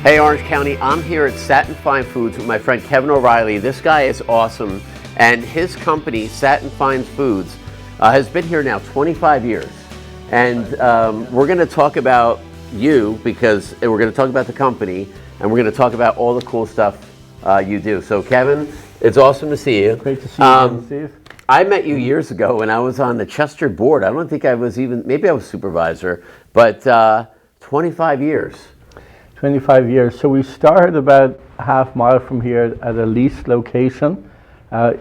Hey Orange County, I'm here at Satin Fine Foods with my friend Kevin O'Reilly. This guy is awesome, and his company, Satin Fine Foods, has been here now 25 years. And we're going to talk about you, because we're going to talk about the company, and we're going to talk about all the cool stuff you do. So Kevin, it's awesome to see you. Great to see you, Steve. I met you years ago when I was on the Chester board. I don't think I was even, maybe I was supervisor, but 25 years. 25 years. So we started about a half mile from here at a leased location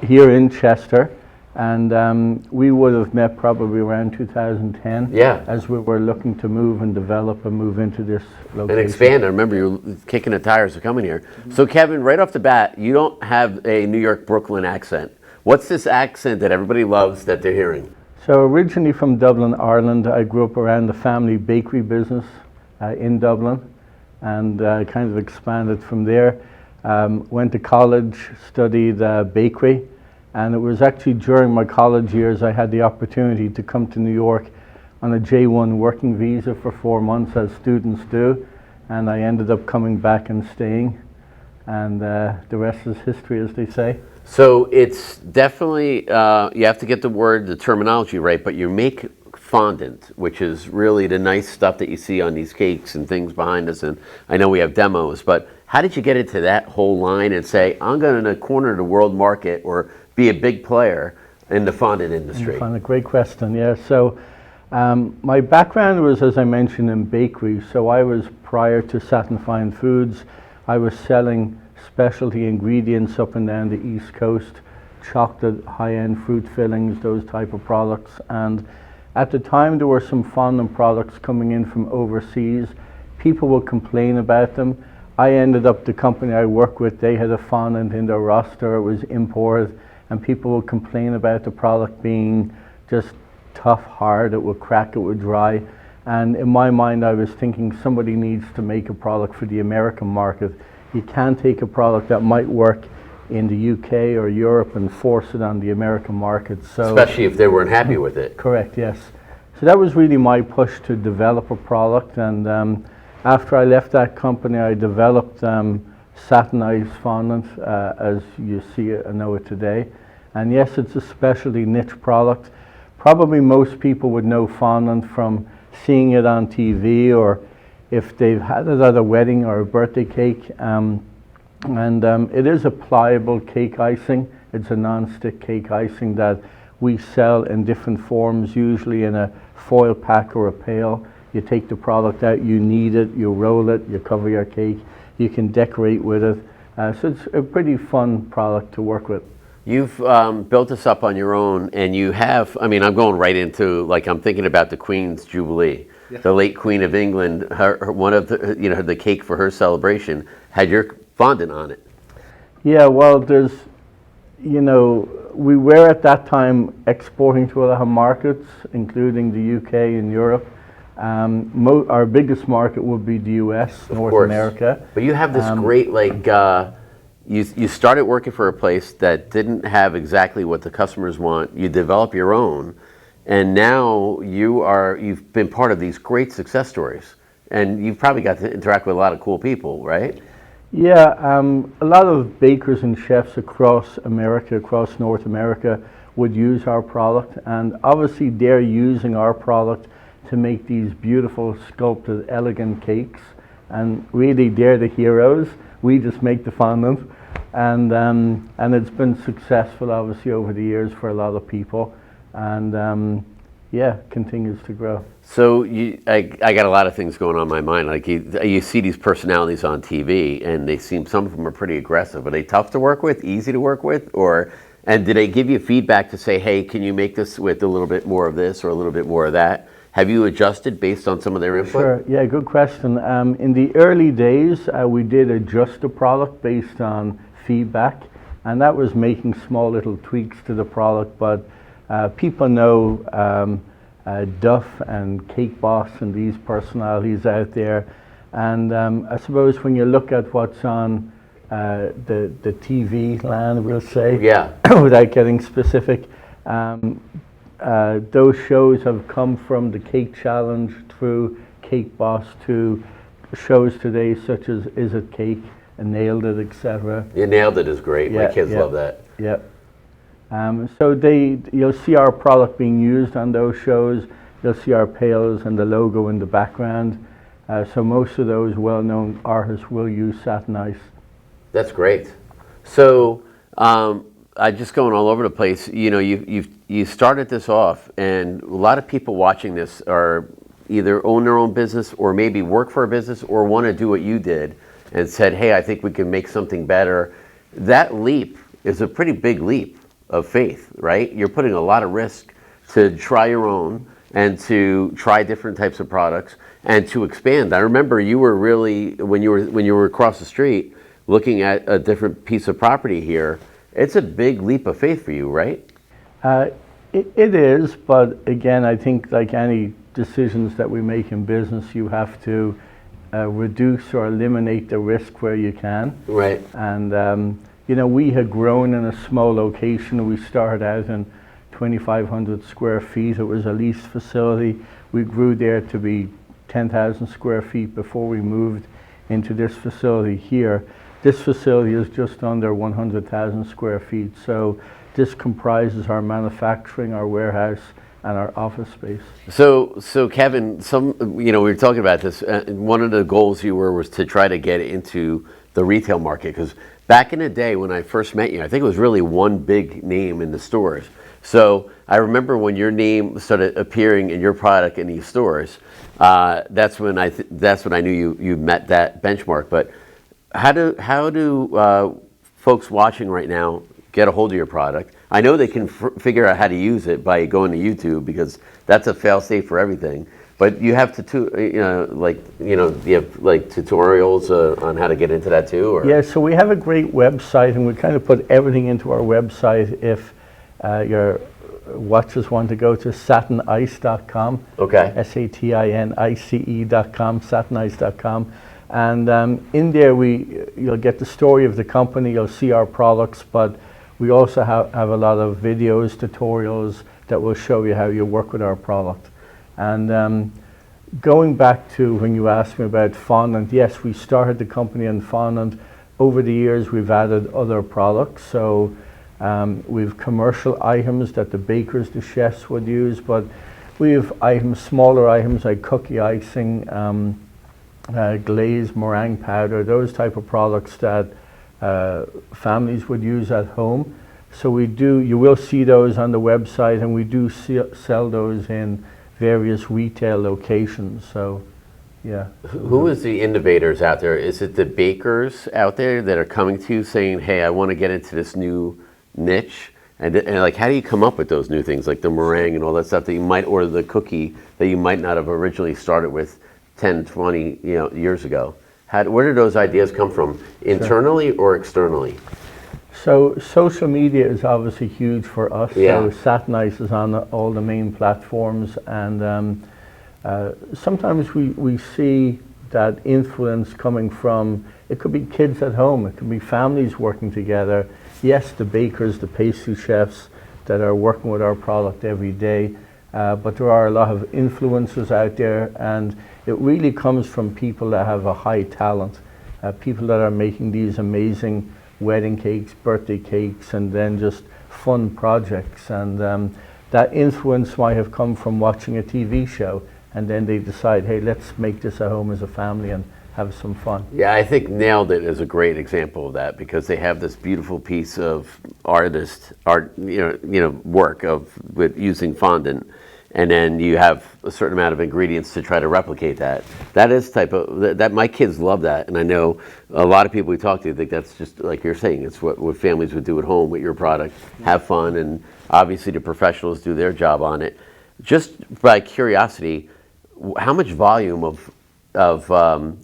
here in Chester. And we would have met probably around 2010 as we were looking to move and develop and move into this location. And expand. I remember you were kicking the tires of coming here. Mm-hmm. So Kevin, right off the bat, you don't have a New York, Brooklyn accent. What's this accent that everybody loves that they're hearing? So originally from Dublin, Ireland, I grew up around the family bakery business in Dublin, and kind of expanded from there. Went to college, studied bakery, and it was actually during my college years I had the opportunity to come to New York on a J1 working visa for 4 months, as students do, and I ended up coming back and staying, and the rest is history, as they say. So it's definitely, you have to get the terminology right, but you make fondant, which is really the nice stuff that you see on these cakes and things behind us, and I know we have demos, but how did you get into that whole line and say, I'm going to corner the world market or be a big player in the fondant industry? Great question, yeah. So my background was, as I mentioned, in bakery. So I was, prior to Satin Fine Foods, I was selling specialty ingredients up and down the East Coast, chocolate, high-end fruit fillings, those type of products. And at the time, there were some fondant products coming in from overseas. People would complain about them. I ended up, the company I work with, they had a fondant in their roster, it was imported, and people would complain about the product being just tough, hard, it would crack, it would dry. And in my mind, I was thinking somebody needs to make a product for the American market. You can't take a product that might work in the UK or Europe and force it on the American market. So, especially if they weren't happy with it. Correct, yes. So that was really my push to develop a product, and after I left that company, I developed satinized fondant as you see it and know it today. And yes, it's a specialty niche product. Probably most people would know fondant from seeing it on TV, or if they've had it at a wedding or a birthday cake. It is a pliable cake icing. It's a non-stick cake icing that we sell in different forms, usually in a foil pack or a pail. You take the product out, you knead it, you roll it, you cover your cake, you can decorate with it. So it's a pretty fun product to work with. You've built this up on your own, and you have, I mean, I'm going right into, like, I'm thinking about the Queen's Jubilee. Yeah. The late Queen of England, her one of the, the cake for her celebration had your fondant on it. Yeah, well, there's, we were at that time exporting to a lot of markets, including the UK and Europe. Our biggest market would be the US, North America. But you have this great, you started working for a place that didn't have exactly what the customers want. You develop your own, and now you've been part of these great success stories. And you've probably got to interact with a lot of cool people, right? Yeah, a lot of bakers and chefs across America, across North America, would use our product, and obviously they're using our product to make these beautiful, sculpted, elegant cakes, and really they're the heroes. We just make the fondant, and it's been successful, obviously, over the years for a lot of people, and continues to grow. So I got a lot of things going on in my mind. Like you see these personalities on TV, and some of them are pretty aggressive. Are they tough to work with, easy to work with, and do they give you feedback to say, hey, can you make this with a little bit more of this or a little bit more of that? Have you adjusted based on some of their input? Sure, yeah, good question. In the early days, we did adjust the product based on feedback, and that was making small little tweaks to the product, but people know Duff and Cake Boss and these personalities out there, and I suppose when you look at what's on the TV land, we'll say, without getting specific, those shows have come from the Cake Challenge through Cake Boss to shows today, such as Is It Cake and Nailed It, etc. You nailed it is great. Yeah, My kids yeah. love that. Yep. So you'll see our product being used on those shows. You'll see our pails and the logo in the background. So most of those well-known artists will use Satin Ice. That's great. So I just going all over the place. You know, you started this off, and a lot of people watching this are either own their own business or maybe work for a business or want to do what you did and said, hey, I think we can make something better. That leap is a pretty big leap of faith, right? You're putting a lot of risk to try your own and to try different types of products and to expand. I remember you were really, when you were across the street looking at a different piece of property here, it's a big leap of faith for you, right? It is, but again, I think like any decisions that we make in business, you have to reduce or eliminate the risk where you can. Right. And you know, we had grown in a small location. We started out in 2,500 square feet. It was a leased facility. We grew there to be 10,000 square feet before we moved into this facility here. This facility is just under 100,000 square feet. So this comprises our manufacturing, our warehouse, and our office space. So Kevin, we were talking about this. One of the goals was to try to get into the retail market, because back in the day when I first met you, I think it was really one big name in the stores. So I remember when your name started appearing in your product in these stores. That's when I knew you met that benchmark. But how do folks watching right now get a hold of your product? I know they can figure out how to use it by going to YouTube, because that's a fail-safe for everything. But you have you have like tutorials on how to get into that too, or? Yeah, so we have a great website, and we kind of put everything into our website. If your watchers want to go to satinice.com, okay, SATINICE.com, satinice.com, and in there you'll get the story of the company. You'll see our products, but we also have a lot of videos, tutorials that will show you how you work with our product. And going back to when you asked me about fondant, yes, we started the company in fondant. Over the years, we've added other products. So we've commercial items that the bakers, the chefs would use, but we have items, smaller items like cookie icing, glaze, meringue powder, those type of products that families would use at home. So you will see those on the website, and we do sell those in various retail locations. So yeah. Who is the innovators out there? Is it the bakers out there that are coming to you saying, hey, I want to get into this new niche? And like, how do you come up with those new things, like the meringue and all that stuff that you might, or the cookie that you might not have originally started with 10, 20 years ago? Where did those ideas come from, internally or externally? So social media is obviously huge for us. Yeah. So Satin Ice is on all the main platforms, and sometimes we see that influence coming from, it could be kids at home, it could be families working together. Yes, the bakers, the pastry chefs that are working with our product every day, but there are a lot of influencers out there, and it really comes from people that have a high talent, people that are making these amazing wedding cakes, birthday cakes, and then just fun projects. And that influence might have come from watching a TV show, and then they decide, hey, let's make this at home as a family and have some fun. Yeah, I think Nailed It is a great example of that, because they have this beautiful piece of art, work with using fondant, and then you have a certain amount of ingredients to try to replicate that. That is that my kids love that, and I know a lot of people we talk to think that's just like you're saying, it's what families would do at home with your product, have fun, and obviously the professionals do their job on it. Just by curiosity, how much volume of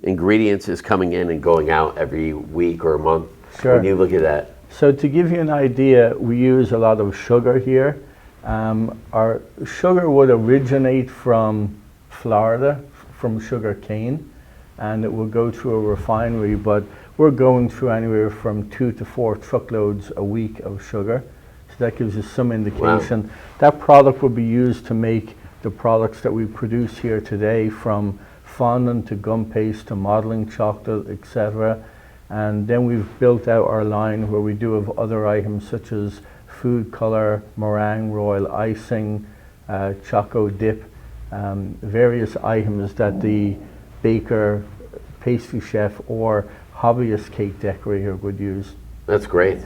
ingredients is coming in and going out every week or a month? Sure. When you look at that? So to give you an idea, we use a lot of sugar here. Our sugar would originate from Florida, from sugar cane, and it will go through a refinery, but we're going through anywhere from 2 to 4 truckloads a week of sugar. So that gives you some indication. Wow. That product will be used to make the products that we produce here today, from fondant to gum paste to modeling chocolate, etc. And then we've built out our line where we do have other items such as food color, meringue, royal icing, choco dip, various items that the baker, pastry chef, or hobbyist cake decorator would use. That's great.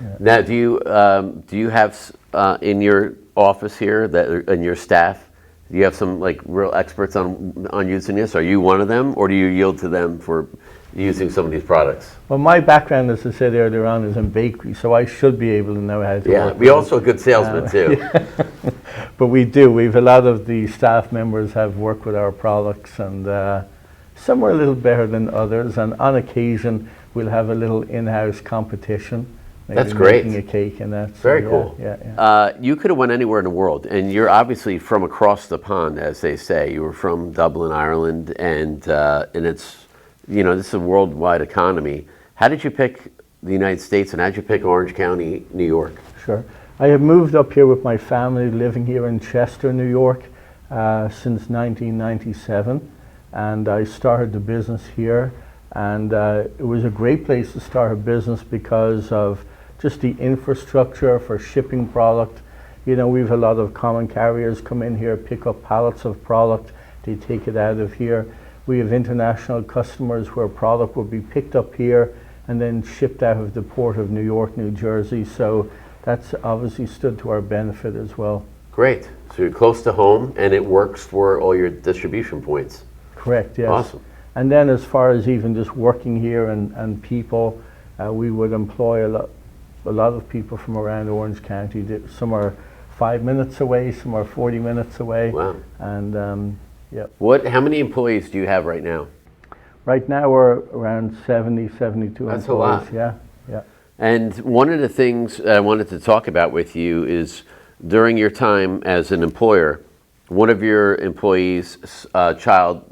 Yeah. Now, do you have in your office here and your staff? Do you have some like real experts on using this? Are you one of them, or do you yield to them for using some of these products? Well, my background, as I said earlier on, is in bakery, so I should be able to know how to work with we're also a good salesman too. Yeah. But we do. We've a lot of the staff members have worked with our products, and some are a little better than others. And on occasion, we'll have a little in-house competition. Maybe That's great. Making a cake, and that's very cool. Yeah. You could have went anywhere in the world, and you're obviously from across the pond, as they say. You were from Dublin, Ireland, and it's, you know, this is a worldwide economy. How did you pick the United States, and how did you pick Orange County, New York? Sure. I have moved up here with my family, living here in Chester, New York, since 1997, and I started the business here. And it was a great place to start a business because of just the infrastructure for shipping product. You know, we have a lot of common carriers come in here, pick up pallets of product, they take it out of here. We have international customers where product will be picked up here and then shipped out of the port of New York, New Jersey. So that's obviously stood to our benefit as well. Great. So you're close to home, and it works for all your distribution points. Correct, yes. Awesome. And then as far as even just working here and people, we would employ a lot of people from around Orange County. Some are 5 minutes away, some are 40 minutes away. Wow. And yeah. How many employees do you have right now? Right now we're around 70, 72 That's employees. a lot. Yeah, yeah. And one of the things I wanted to talk about with you is during your time as an employer, one of your employees' child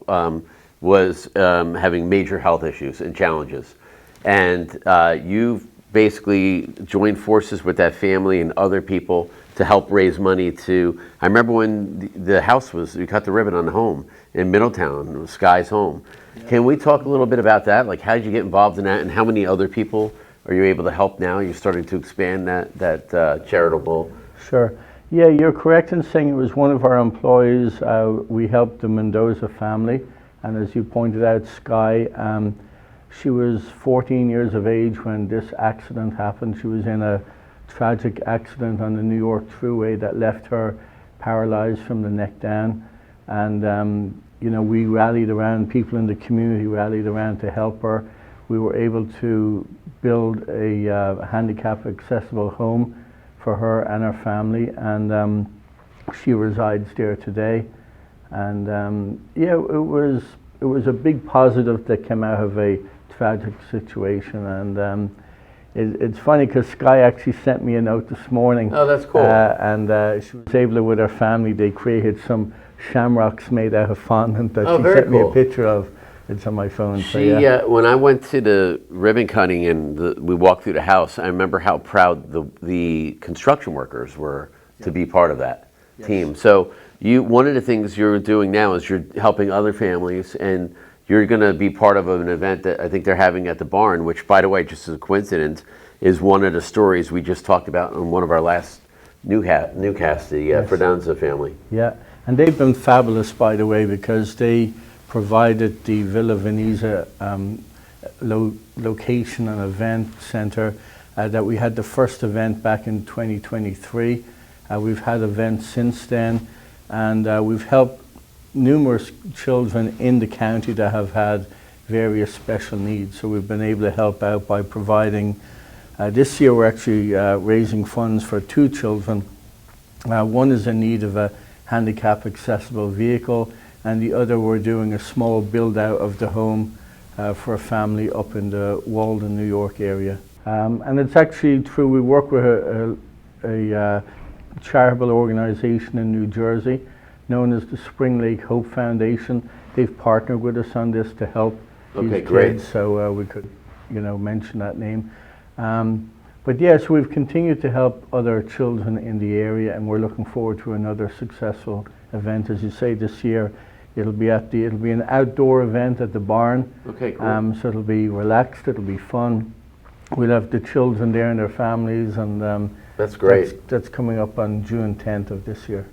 was having major health issues and challenges. And you've basically joined forces with that family and other people to help raise money to, I remember when the house was, we cut the ribbon on the home in Middletown, it was Sky's home. Yeah. Can we talk a little bit about that? Like, how did you get involved in that, and how many other people are you able to help now? You're starting to expand that charitable. Sure. Yeah, you're correct in saying it was one of our employees. We helped the Mendoza family, and as you pointed out, Sky, she was 14 years of age when this accident happened. She was in a tragic accident on the New York Thruway that left her paralyzed from the neck down. And you know, we rallied around, people in the community rallied around to help her. We were able to build a handicap accessible home for her and her family, and she resides there today. And yeah, it was a big positive that came out of a tragic situation. And it's funny because Sky actually sent me a note this morning. Oh, that's cool. And she was able to, with her family, they created some shamrocks made out of fondant that she sent me a picture of. It's on my phone. She, so, yeah. When I went to the ribbon cutting and we walked through the house, I remember how proud the construction workers were to be part of that team. So one of the things you're doing now is you're helping other families, and you're going to be part of an event that I think they're having at the barn, which, by the way, just as a coincidence, is one of the stories we just talked about on one of our last NeuCast, the Fredanza family. Yeah, and they've been fabulous, by the way, because they provided the Villa Venezia location and event center that we had the first event back in 2023. We've had events since then, and we've helped numerous children in the county that have had various special needs. So we've been able to help out by providing, this year we're actually raising funds for 2 children. One is in need of a handicap accessible vehicle, and the other we're doing a small build out of the home for a family up in the Walden, New York area. And it's actually true, we work with a charitable organization in New Jersey known as the Spring Lake Hope Foundation. They've partnered with us on this to help these kids, so we could, you know, mention that name. But yes, we've continued to help other children in the area, and we're looking forward to another successful event. As you say, this year It'll be an outdoor event at the barn. Okay, cool. So it'll be relaxed. It'll be fun. We'll have the children there and their families, and That's great. That's coming up on June 10th of this year.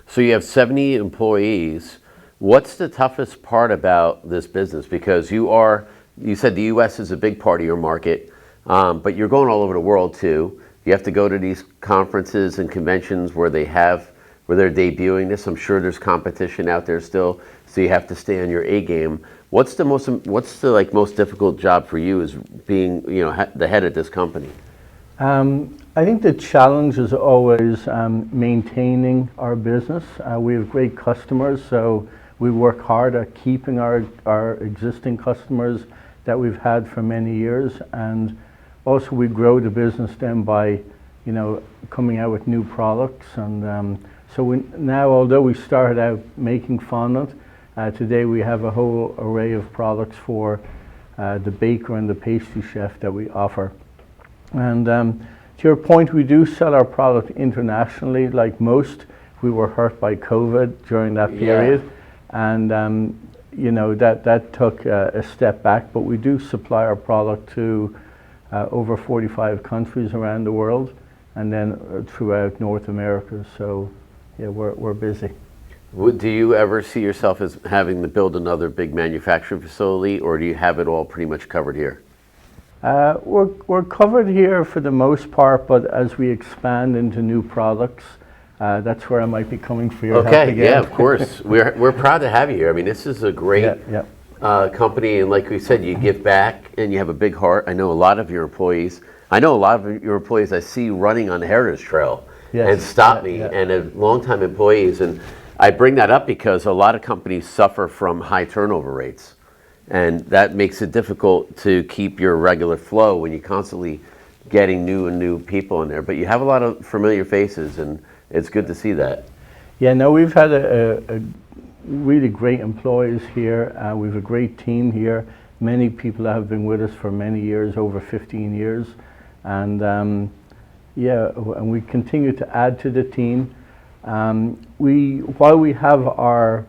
So you have 70 employees. What's the toughest part about this business? Because you said the U.S. is a big part of your market, but you're going all over the world too. You have to go to these conferences and conventions where they're debuting this. I'm sure there's competition out there still, so you have to stay on your A game. What's the most difficult job for you as being the head of this company? I think the challenge is always maintaining our business. We have great customers, so we work hard at keeping our existing customers that we've had for many years, and also we grow the business then by coming out with new products. And so now, although we started out making fondant, today we have a whole array of products for the baker and the pastry chef that we offer. And to your point, we do sell our product internationally. Like most, we were hurt by COVID during that period, and that took a step back. But we do supply our product to over 45 countries around the world, and then throughout North America. So yeah, we're busy. Do you ever see yourself as having to build another big manufacturing facility, or do you have it all pretty much covered here? We're covered here for the most part, but as we expand into new products, that's where I might be coming for your help again. Yeah, of course. We're proud to have you here. I mean, this is a great company, and like we said, you give back and you have a big heart. I know a lot of your employees. I see running on the Heritage Trail and stop me, and longtime employees. And I bring that up because a lot of companies suffer from high turnover rates. And that makes it difficult to keep your regular flow when you're constantly getting new people in there. But you have a lot of familiar faces, and it's good to see that. Yeah, no, we've had a really great employees here. We have a great team here. Many people have been with us for many years, over 15 years. And and we continue to add to the team. While we have our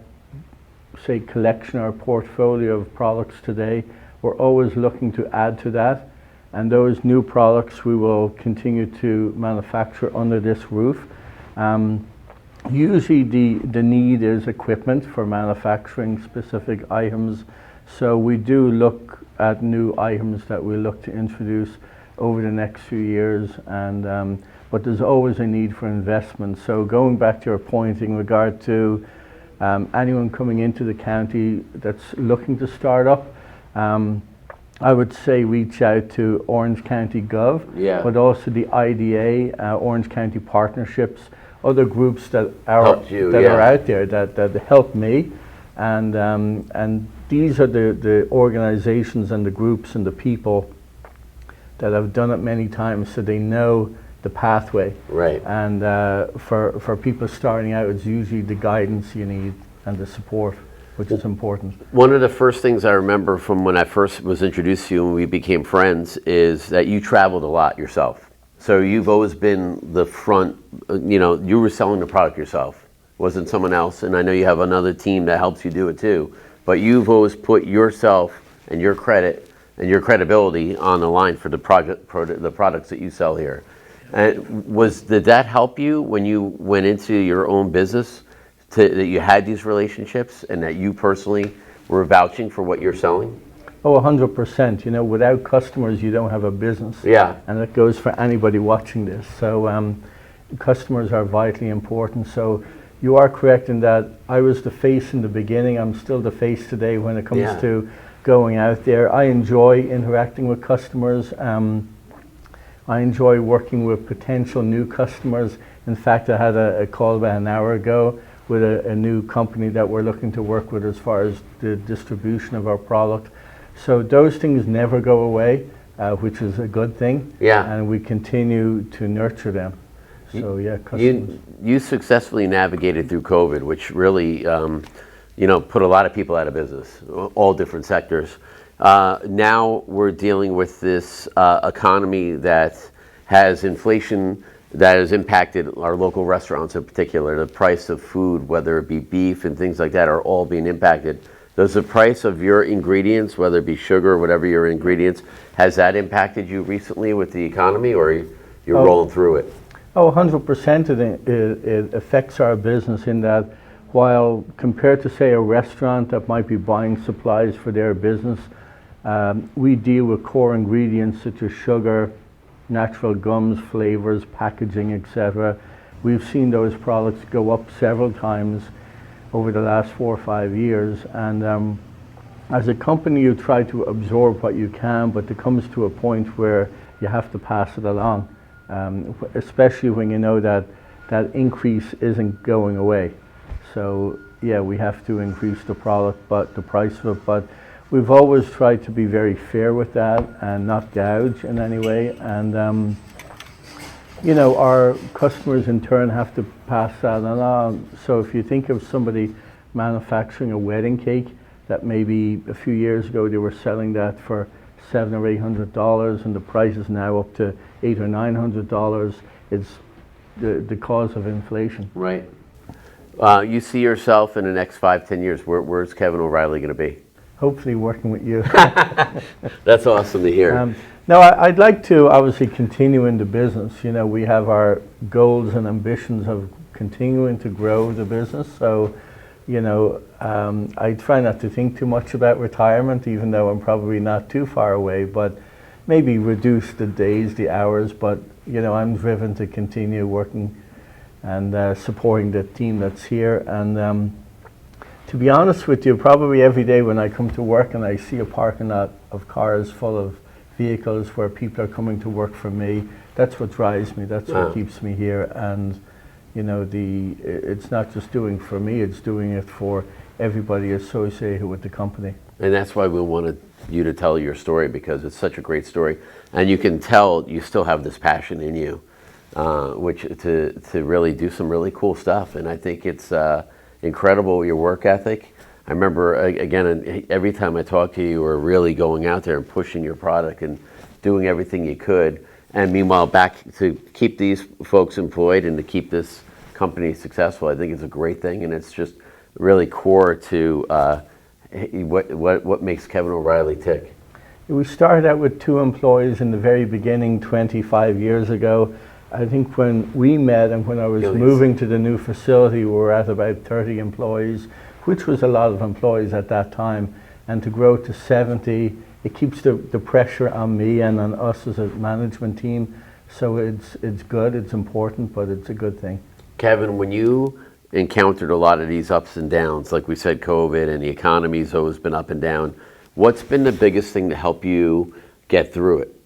collection, our portfolio of products today, we're always looking to add to that, and those new products we will continue to manufacture under this roof. Usually the need is equipment for manufacturing specific items, so we do look at new items that we look to introduce over the next few years, and but there's always a need for investment. So going back to your point in regard to anyone coming into the county that's looking to start up, I would say reach out to Orange County Gov, but also the IDA, Orange County Partnerships, other groups that are out there that help me, and these are the organizations and the groups and the people that have done it many times, so they know the pathway. Right. And for people starting out, it's usually the guidance you need and the support, which is important. One of the first things I remember from when I first was introduced to you and we became friends is that you traveled a lot yourself. So you've always been the front, you were selling the product yourself. It wasn't someone else, and I know you have another team that helps you do it too, but you've always put yourself and your credit and your credibility on the line for the products that you sell here. And did that help you when you went into your own business, that you had these relationships and that you personally were vouching for what you're selling? Oh, 100%. Without customers, you don't have a business. Yeah. And that goes for anybody watching this. So customers are vitally important. So you are correct in that I was the face in the beginning. I'm still the face today when it comes to going out there. I enjoy interacting with customers. I enjoy working with potential new customers. In fact, I had a call about an hour ago with a new company that we're looking to work with as far as the distribution of our product. So those things never go away, which is a good thing. Yeah. And we continue to nurture them. So customers. You successfully navigated through COVID, which really put a lot of people out of business, all different sectors. Now we're dealing with this economy that has inflation that has impacted our local restaurants in particular. The price of food, whether it be beef and things like that, are all being impacted. Does the price of your ingredients, whether it be sugar or whatever your ingredients, has that impacted you recently with the economy, or you're rolling through it? Oh, 100% it affects our business in that while compared to, say, a restaurant that might be buying supplies for their business, we deal with core ingredients such as sugar, natural gums, flavors, packaging, etc. We've seen those products go up several times over the last 4 or 5 years, and as a company you try to absorb what you can, but there comes to a point where you have to pass it along, especially when you know that that increase isn't going away. So yeah, we have to increase the product, but the price of it, but we've always tried to be very fair with that and not gouge in any way. And you know, our customers in turn have to pass that along. So if you think of somebody manufacturing a wedding cake that maybe a few years ago they were selling that for $700 or $800, and the price is now up to $800 or $900, it's the cause of inflation. Right. You see yourself in the next 5-10 years, where's Kevin O'Reilly going to be? Hopefully working with you. That's awesome to hear. No, I'd like to obviously continue in the business. You know, we have our goals and ambitions of continuing to grow the business. So, you know, I try not to think too much about retirement, even though I'm probably not too far away, but maybe reduce the days, the hours, but, you know, I'm driven to continue working and supporting the team that's here. And to be honest with you, probably every day when I come to work and I see a parking lot of cars full of vehicles where people are coming to work for me, that's what drives me, that's what keeps me here. And you know, it's not just doing for me, it's doing it for everybody associated with the company. And that's why we wanted you to tell your story, because it's such a great story. And you can tell you still have this passion in you, which to really do some really cool stuff. And I think it's incredible, your work ethic. I remember, again, every time I talk to you, you were really going out there and pushing your product and doing everything you could. And meanwhile, back to keep these folks employed and to keep this company successful, I think it's a great thing. And it's just really core to what makes Kevin O'Reilly tick. We started out with 2 employees in the very beginning 25 years ago. I think when we met and when I was moving to the new facility, we were at about 30 employees, which was a lot of employees at that time. And to grow to 70, it keeps the pressure on me and on us as a management team. So it's good, it's important, but it's a good thing. Kevin, when you encountered a lot of these ups and downs, like we said, COVID and the economy's always been up and down, what's been the biggest thing to help you get through it?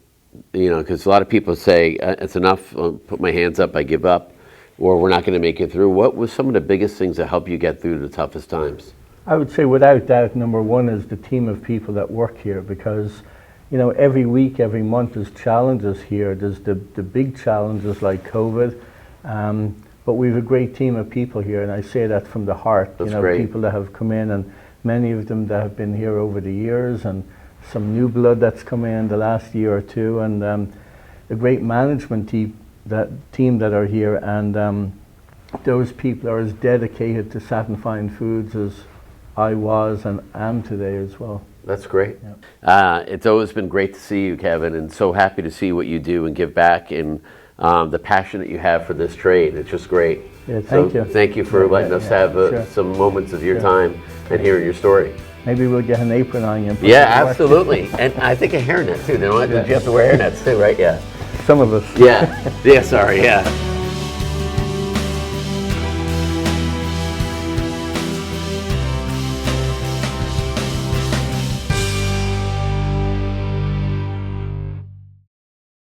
You know, because a lot of people say, it's enough, I'll put my hands up, I give up, or we're not going to make it through. What was some of the biggest things that help you get through the toughest times? I would say without doubt, number one is the team of people that work here, because, you know, every week, every month there's challenges here. There's the big challenges like COVID, but we have a great team of people here, and I say that from the heart. That's you know, great. People that have come in, and many of them that have been here over the years, and some new blood that's come in the last year or two, and a great management team that are here, and those people are as dedicated to Satin Fine Foods as I was and am today as well. That's great. Yeah. It's always been great to see you, Kevin, and so happy to see what you do and give back, and the passion that you have for this trade. It's just great. Yeah, thank you. Thank you for letting us have some moments of your time and hearing your story. Maybe we'll get an apron on you. Yeah, absolutely. And I think a hairnet too. Did you have to wear hairnets too, right? Yeah. Some of us. Yeah. Yeah, sorry, yeah.